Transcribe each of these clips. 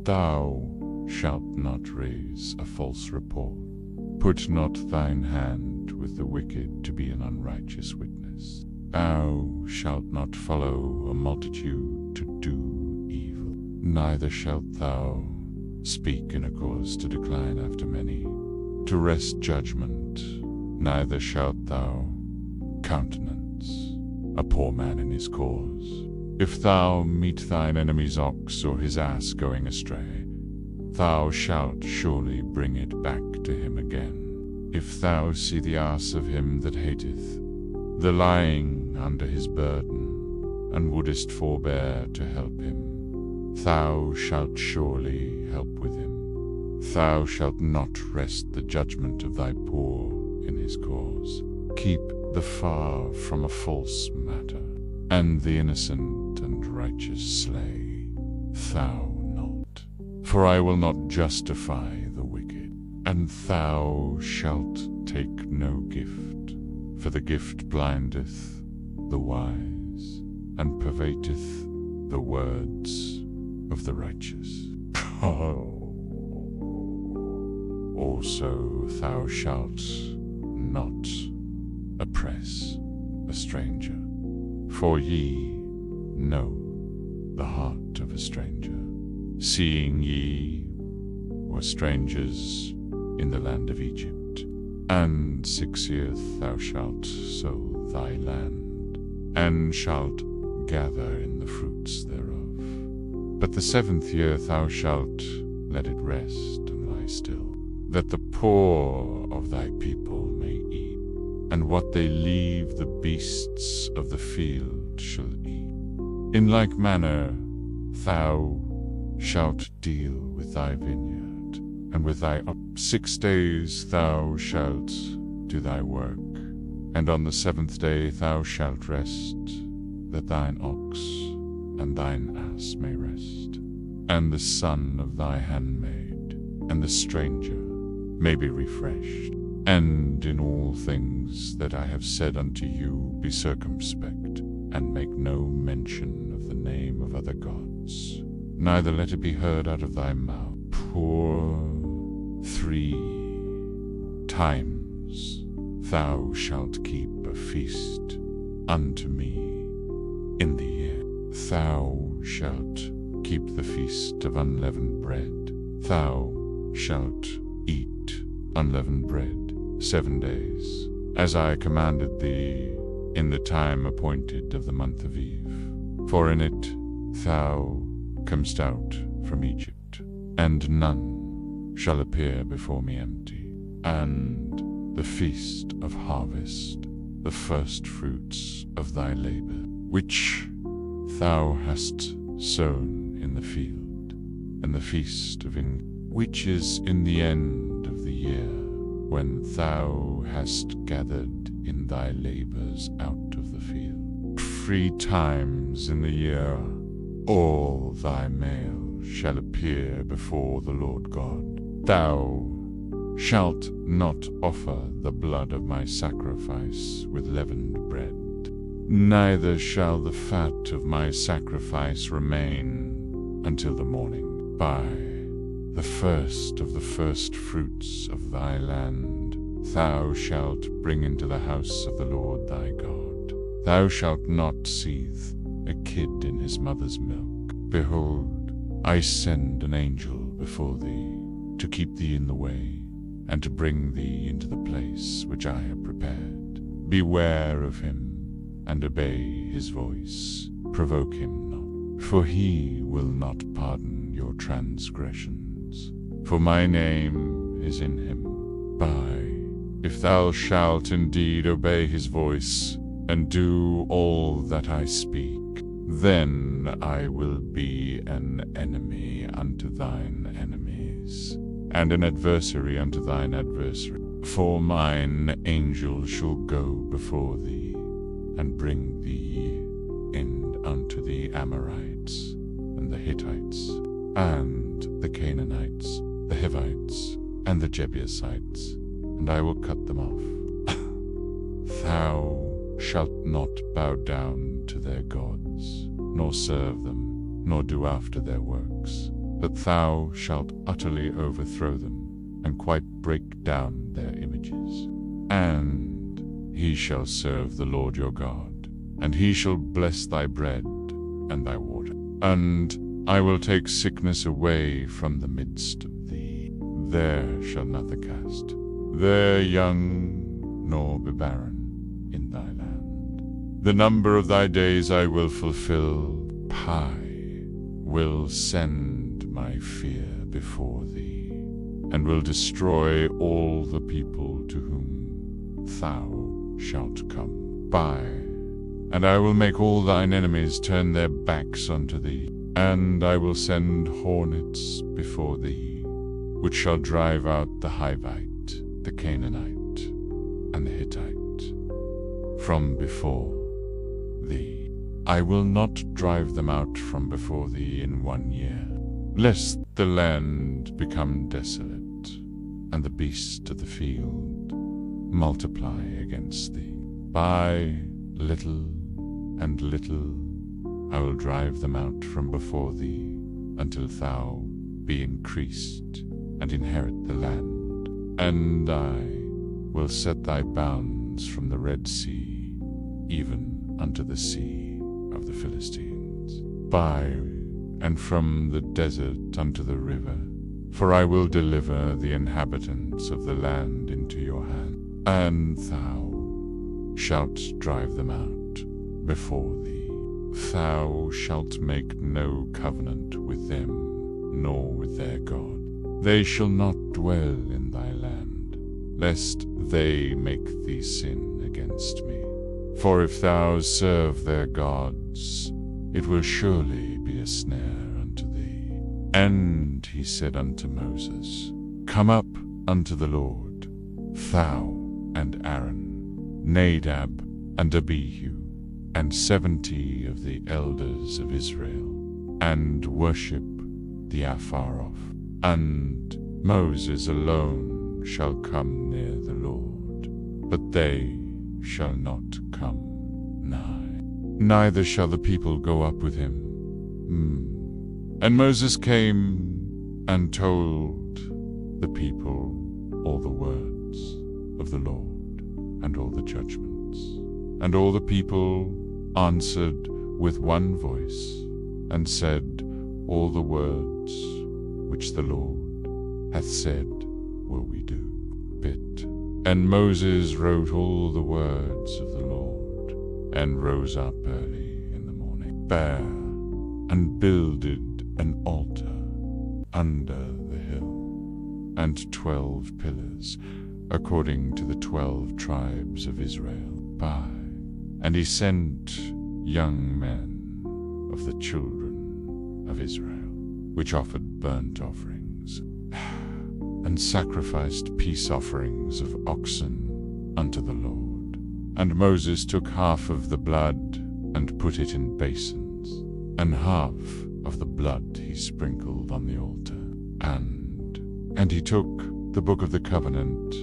Thou shalt not raise a false report. Put not thine hand with the wicked to be an unrighteous witness. Thou shalt not follow a multitude to do evil. Neither shalt thou speak in a cause to decline after many, to wrest judgment. Neither shalt thou countenance a poor man in his cause. If thou meet thine enemy's ox or his ass going astray, thou shalt surely bring it back to him again. If thou see the ass of him that hateth, the lying under his burden, and wouldest forbear to help him, thou shalt surely help with him. Thou shalt not wrest the judgment of thy poor in his cause. Keep the far from a false matter, and the innocent and righteous slay thou not. For I will not justify the wicked, and thou shalt take no gift, for the gift blindeth the wise, and perverteth the words of the righteous. Also thou shalt not oppress a stranger, for ye know the heart of a stranger, seeing ye were strangers in the land of Egypt. And 6 years thou shalt sow thy land, and shalt gather in the fruits thereof. But the 7th year thou shalt let it rest and lie still, that the poor of thy people may eat, and what they leave the beasts of the field shall eat. In like manner thou shalt deal with thy vineyard, and with thy 6 days thou shalt do thy work, and on the 7th day thou shalt rest, that thine ox and thine ass may rest, and the son of thy handmaid, and the stranger may be refreshed. And in all things that I have said unto you be circumspect, and make no mention of the name of other gods, neither let it be heard out of thy mouth. For 3 times thou shalt keep a feast unto me in the year. Thou shalt keep the feast of unleavened bread. Thou shalt eat unleavened bread 7 days, as I commanded thee in the time appointed of the month of Eve. For in it thou camest out from Egypt, and none shall appear before me empty. And the feast of harvest, the first fruits of thy labor, which thou hast sown in the field, and the feast of which is in the end of the year, when thou hast gathered in thy labors out of the field. 3 times in the year all thy male shall appear before the Lord God. Thou shalt not offer the blood of my sacrifice with leavened bread, neither shall the fat of my sacrifice remain until the morning. By the first of the first fruits of thy land thou shalt bring into the house of the Lord thy God. Thou shalt not seethe a kid in his mother's milk. Behold, I send an angel before thee, to keep thee in the way, and to bring thee into the place which I have prepared. Beware of him, and obey his voice. Provoke him not, for he will not pardon your transgressions. For my name is in him. If thou shalt indeed obey his voice, and do all that I speak, then I will be an enemy unto thine enemies, and an adversary unto thine adversary. For mine angel shall go before thee, and bring thee in unto the Amorites, and the Hittites, and the Canaanites, the Hivites, and the Jebusites, and I will cut them off. Thou shalt not bow down to their gods, nor serve them, nor do after their works. but thou shalt utterly overthrow them, and quite break down their images. And he shall serve the Lord your God, and he shall bless thy bread and thy water. And I will take sickness away from the midst of thee. There shall not the cast, there young nor be barren in thy land. The number of thy days I will fulfill. I will send my fear before thee, and will destroy all the people to whom thou shalt come by. And I will make all thine enemies turn their backs unto thee, and I will send hornets before thee, which shall drive out the Hivite, the Canaanite, and the Hittite from before thee. I will not drive them out from before thee in 1 year, lest the land become desolate, and the beasts of the field multiply against thee. By little and little I will drive them out from before thee, until thou be increased and inherit the land. And I will set thy bounds from the Red Sea even unto the sea of the Philistines, by and from the desert unto the river. For I will deliver the inhabitants of the land into your hand, and thou shalt drive them out before thee. Thou shalt make no covenant with them, nor with their God. They shall not dwell in thy land, lest they make thee sin against me. For if thou serve their gods, it will surely be a snare unto thee. And he said unto Moses, Come up unto the Lord, thou and Aaron, Nadab and Abihu, and 70 of the elders of Israel, and worship thee afar off. And Moses alone shall come near the Lord, but they shall not come nigh, neither shall the people go up with him. And Moses came and told the people all the words of the Lord, and all the judgments. And all the people answered with one voice, and said, All the words which the Lord hath said will we do. And Moses wrote all the words of the Lord, and rose up early in the morning, and builded an altar under the hill, and 12 pillars, according to the 12 tribes of Israel. And he sent young men of the children of Israel, which offered burnt offerings, and sacrificed peace offerings of oxen unto the Lord. And Moses took half of the blood, and put it in basins, and half of the blood he sprinkled on the altar. And he took the book of the covenant,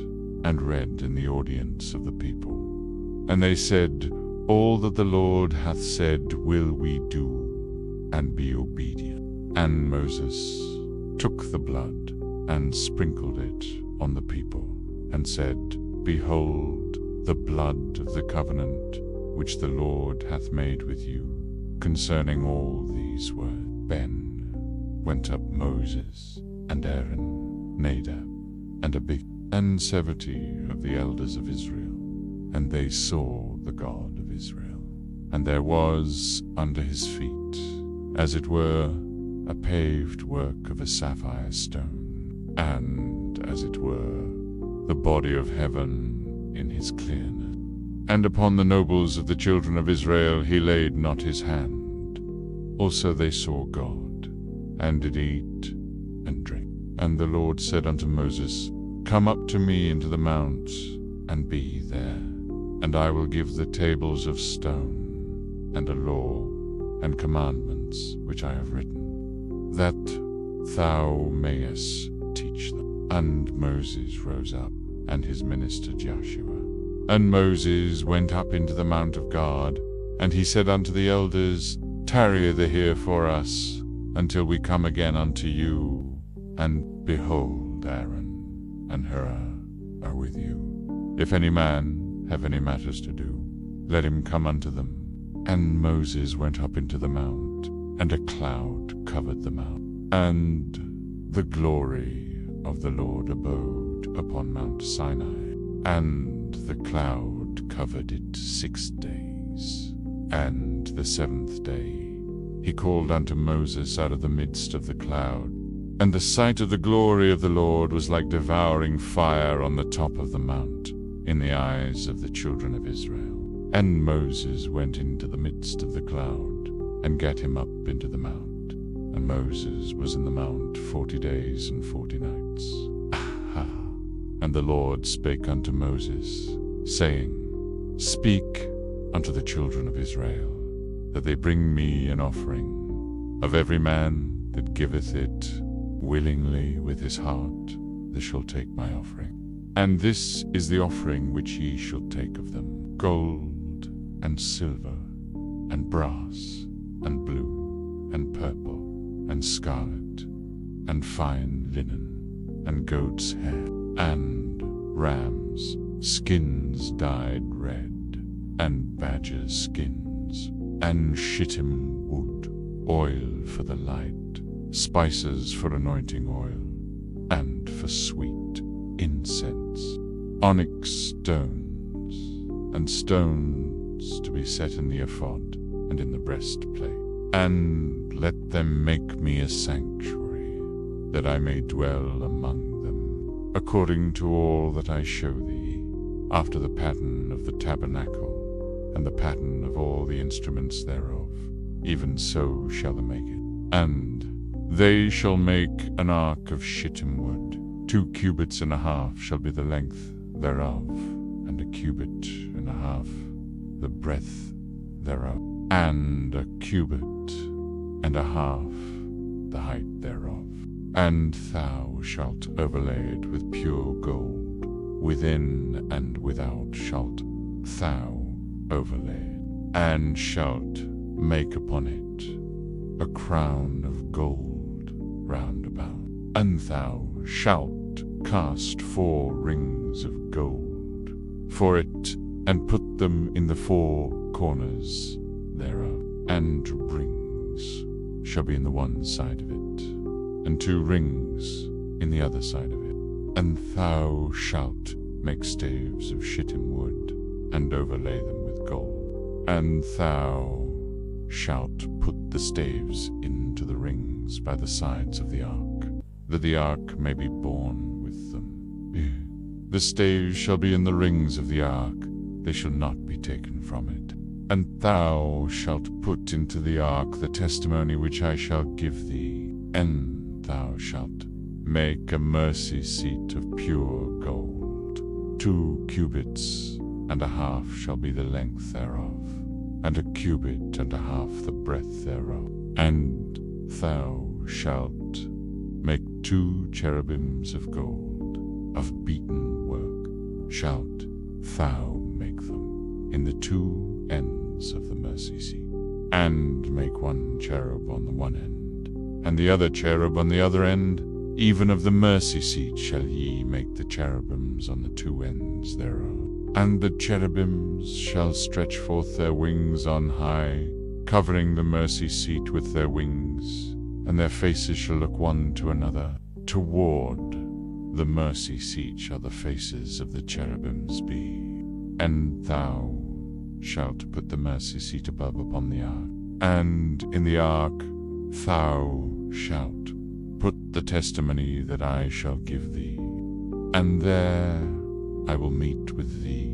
and read in the audience of the people. And they said, All that the Lord hath said will we do, and be obedient. And Moses took the blood, and sprinkled it on the people, and said, Behold, the blood of the covenant which the Lord hath made with you concerning all these words. Then went up Moses, and Aaron, Nadab, and Abihu, and 70 of the elders of Israel, and they saw the God of Israel. And there was under his feet, as it were, a paved work of a sapphire stone, and, as it were, the body of heaven in his clearness. And upon the nobles of the children of Israel he laid not his hand. Also they saw God, and did eat and drink. And the Lord said unto Moses, Come up to me into the mount, and be there. And I will give the tables of stone, and a law, and commandments which I have written, that thou mayest teach them. And Moses rose up, and his minister Joshua. And Moses went up into the mount of God, and he said unto the elders, Tarry here for us until we come again unto you. And behold, Aaron and Hur are with you. If any man have any matters to do, let him come unto them. And Moses went up into the mount, and a cloud covered the mount, and the glory of the Lord abode upon Mount Sinai, and the cloud covered it 6 days. And the 7th day he called unto Moses out of the midst of the cloud, and the sight of the glory of the Lord was like devouring fire on the top of the mount in the eyes of the children of Israel. And Moses went into the midst of the cloud, and gat him up into the mount. And Moses was in the mount 40 days and 40 nights. And the Lord spake unto Moses, saying, Speak unto the children of Israel, that they bring me an offering. Of every man that giveth it willingly with his heart, they shall take my offering. And this is the offering which ye shall take of them: gold, and silver, and brass, and blue, and purple, and scarlet, and fine linen, and goat's hair, and rams' skins dyed red, and badgers' skins, and shittim wood, oil for the light, spices for anointing oil, and for sweet incense, onyx stones, and stones to be set in the ephod and in the breastplate. And let them make me a sanctuary, that I may dwell among them, according to all that I show thee, after the pattern of the tabernacle, and the pattern of all the instruments thereof. Even so shall they make it. And they shall make an ark of shittim wood. 2 cubits and a half shall be the length thereof, and 1 cubit and a half the breadth thereof, and 1 cubit and a half the height thereof. And thou shalt overlay it with pure gold, within and without shalt thou overlay it, and shalt make upon it a crown of gold round about. And thou shalt cast 4 rings of gold for it, and put them in the 4 corners thereof. And rings shall be in the one side of it, and 2 rings in the other side of it. And thou shalt make staves of shittim wood, and overlay them with gold. And thou shalt put the staves into the rings by the sides of the ark, that the ark may be borne with them. The staves shall be in the rings of the ark, they shall not be taken from it. And thou shalt put into the ark the testimony which I shall give thee. And thou shalt make a mercy seat of pure gold. 2 cubits and a half shall be the length thereof, and 1 cubit and a half the breadth thereof. And thou shalt make 2 cherubims of gold, of beaten work shalt thou make them, in the 2 ends of the mercy seat. And make 1 cherub on the one end, and the other cherub on the other end. Even of the mercy seat shall ye make the cherubims on the 2 ends thereof. And the cherubims shall stretch forth their wings on high, covering the mercy seat with their wings, and their faces shall look one to another. Toward the mercy seat shall the faces of the cherubims be. And thou shalt put the mercy seat above upon the ark. And in the ark thou shalt put the testimony that I shall give thee. And there I will meet with thee,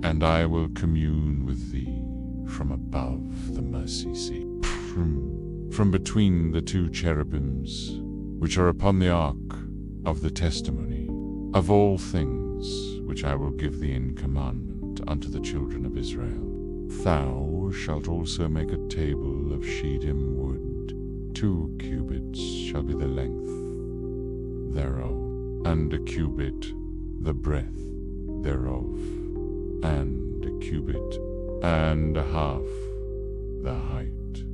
and I will commune with thee from above the mercy seat, from between the 2 cherubims which are upon the ark of the testimony, of all things which I will give thee in commandment unto the children of Israel. Thou shalt also make a table of shittim wood. 2 cubits shall be the length thereof, and 1 cubit the breadth thereof, and 1 cubit and a half the height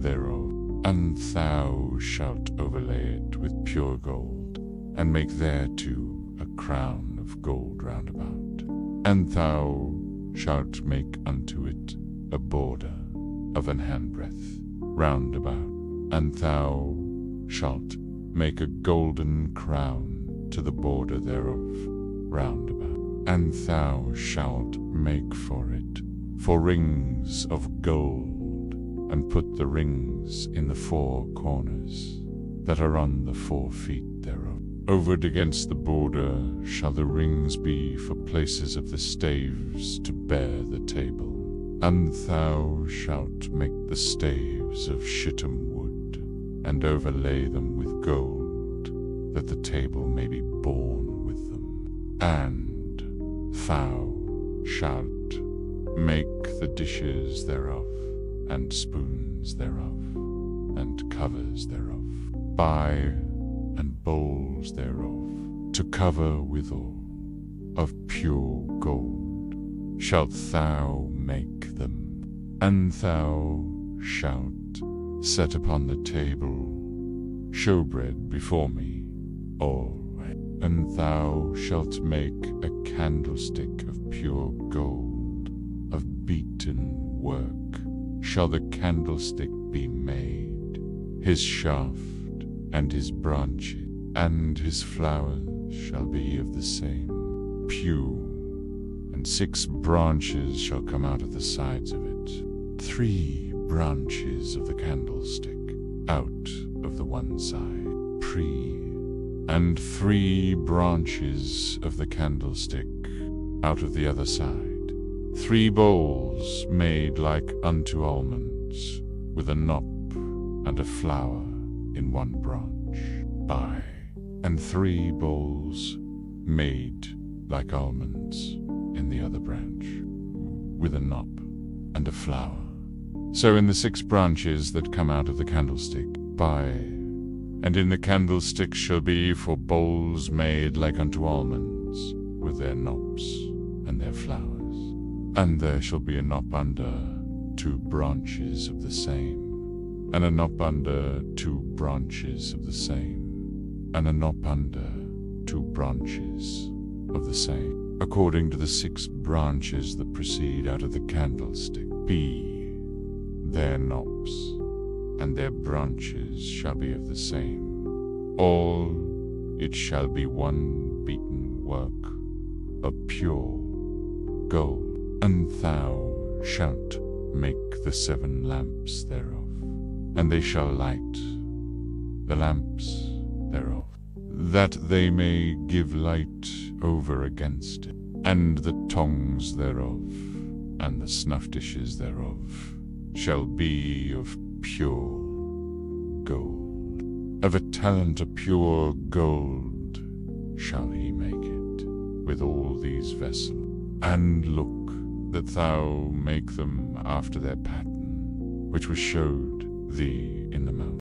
thereof. And thou shalt overlay it with pure gold, and make thereto a crown of gold round about. And thou shalt make unto it a border of an handbreadth round about. And thou shalt make a golden crown to the border thereof round about. And thou shalt make for it 4 rings of gold, and put the rings in the 4 corners that are on the 4 feet thereof. Over it against the border shall the rings be for places of the staves to bear the table. And thou shalt make the staves of shittim wood, and overlay them with gold, that the table may be borne with them. And thou shalt make the dishes thereof, and spoons thereof, and covers thereof, and bowls thereof, to cover withal, of pure gold shalt thou make them. And thou shalt set upon the table showbread before me always. And thou shalt make a candlestick of pure gold, of beaten work shall the candlestick be made, his shaft and his branches, and his flowers shall be of the same pure, and 6 branches shall come out of the sides of it, 3 branches of the candlestick out of the one side, and 3 branches of the candlestick out of the other side, 3 bowls made like unto almonds, with a knop and a flower in one branch, and 3 bowls made like almonds in the other branch, with a knop and a flower. So in the 6 branches that come out of the candlestick, and in the candlestick shall be 4 bowls made like unto almonds, with their knops and their flowers. And there shall be a knop under 2 branches of the same, and a knop under 2 branches of the same, and a knop under 2 branches of the same, according to the 6 branches that proceed out of the candlestick. Their knops and their branches shall be of the same. All it shall be one beaten work of pure gold. And thou shalt make the 7 lamps thereof, and they shall light the lamps thereof, that they may give light over against it. And the tongs thereof, and the snuff dishes thereof, shall be of pure gold. Of a talent of pure gold shall he make it, with all these vessels. And look that thou make them after their pattern, which was showed thee in the mount.